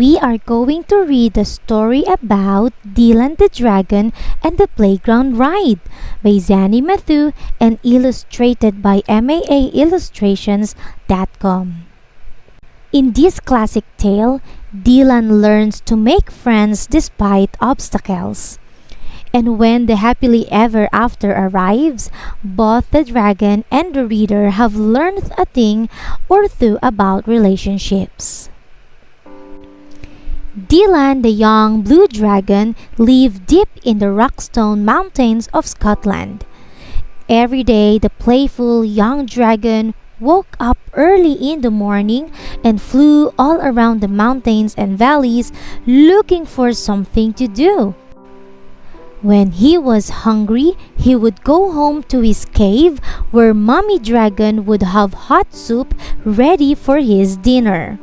We are going to read the story about Dylan the Dragon and the Playground Ride by Zani Mathoo and illustrated by MAAillustrations.com. In this classic tale, Dylan learns to make friends despite obstacles. And when the happily ever after arrives, both the dragon and the reader have learned a thing or two about relationships. Dylan, the young blue dragon, lived deep in the Rockstone Mountains of Scotland. Every day, the playful young dragon woke up early in the morning and flew all around the mountains and valleys looking for something to do. When he was hungry, he would go home to his cave where Mommy Dragon would have hot soup ready for his dinner.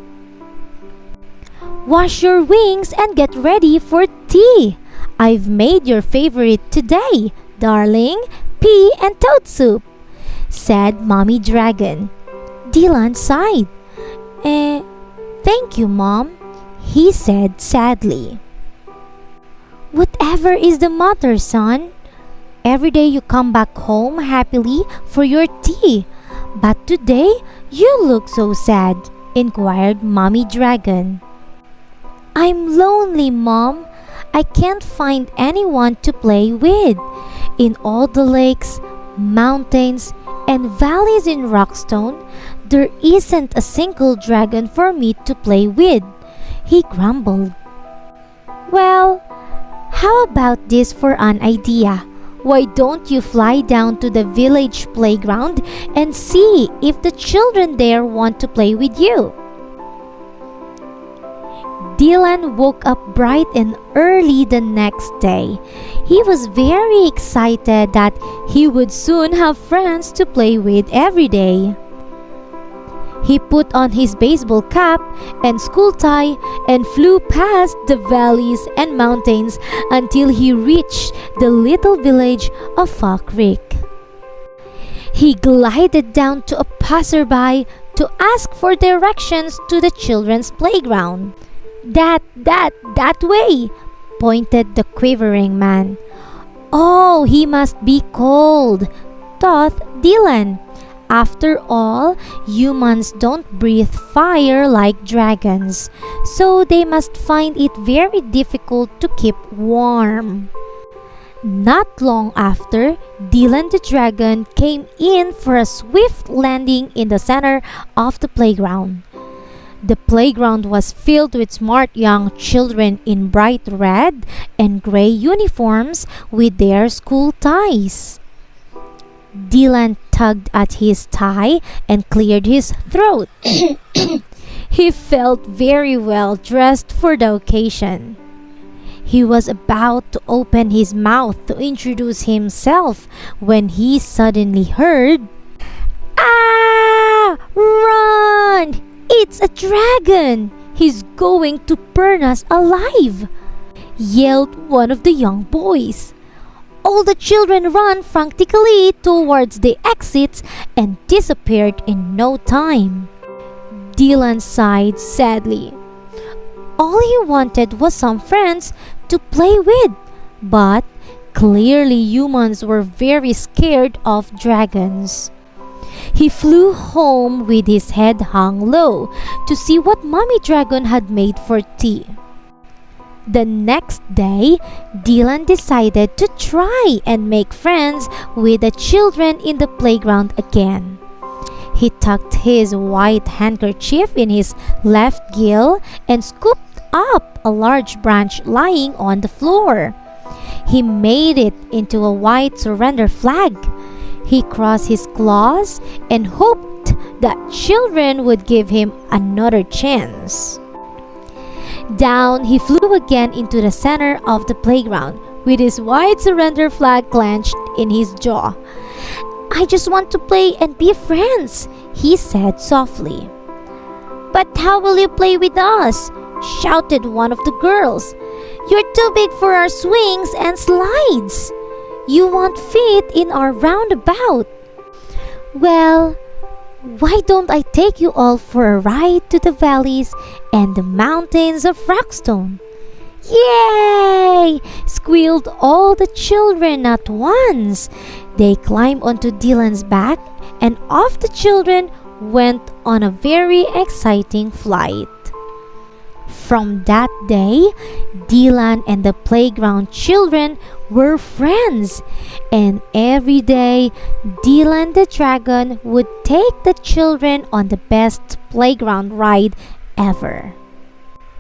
"Wash your wings and get ready for tea. I've made your favorite today, darling, pea and toad soup," said Mommy Dragon. Dylan sighed. Thank you, Mom," he said sadly. "Whatever is the matter, son? Every day you come back home happily for your tea, but today you look so sad," inquired Mommy Dragon. "I'm lonely, Mom. I can't find anyone to play with. In all the lakes, mountains, and valleys in Rockstone, there isn't a single dragon for me to play with," he grumbled. "Well, how about this for an idea? Why don't you fly down to the village playground and see if the children there want to play with you?" Dylan woke up bright and early the next day. He was very excited that he would soon have friends to play with every day. He put on his baseball cap and school tie and flew past the valleys and mountains until he reached the little village of Fall Creek. He glided down to a passerby to ask for directions to the children's playground. That way," pointed the quivering man. "Oh, he must be cold," thought Dylan. After all, humans don't breathe fire like dragons, so they must find it very difficult to keep warm. Not long after, Dylan the dragon came in for a swift landing in the center of the playground. The playground was filled with smart young children in bright red and gray uniforms with their school ties. Dylan tugged at his tie and cleared his throat. He felt very well dressed for the occasion. He was about to open his mouth to introduce himself when he suddenly heard, "Ah! Run! It's a dragon! He's going to burn us alive!" yelled one of the young boys. All the children ran frantically towards the exits and disappeared in no time. Dylan sighed sadly. All he wanted was some friends to play with, but clearly humans were very scared of dragons. He flew home with his head hung low to see what Mommy Dragon had made for tea. The next day, Dylan decided to try and make friends with the children in the playground again. He tucked his white handkerchief in his left gill and scooped up a large branch lying on the floor. He made it into a white surrender flag. He crossed his claws and hoped that children would give him another chance. Down he flew again into the center of the playground with his white surrender flag clenched in his jaw. "I just want to play and be friends," he said softly. "But how will you play with us?" shouted one of the girls. "You're too big for our swings and slides. You won't fit in our roundabout." "Well, Why don't I take you all for a ride to the valleys and the mountains of Rockstone? Yay! Squealed all the children at once. They climbed onto Dylan's back, and off the children went on a very exciting flight. From that day, Dylan and the playground children were friends, and every day Dylan the dragon would take the children on the best playground ride ever.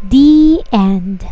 The end.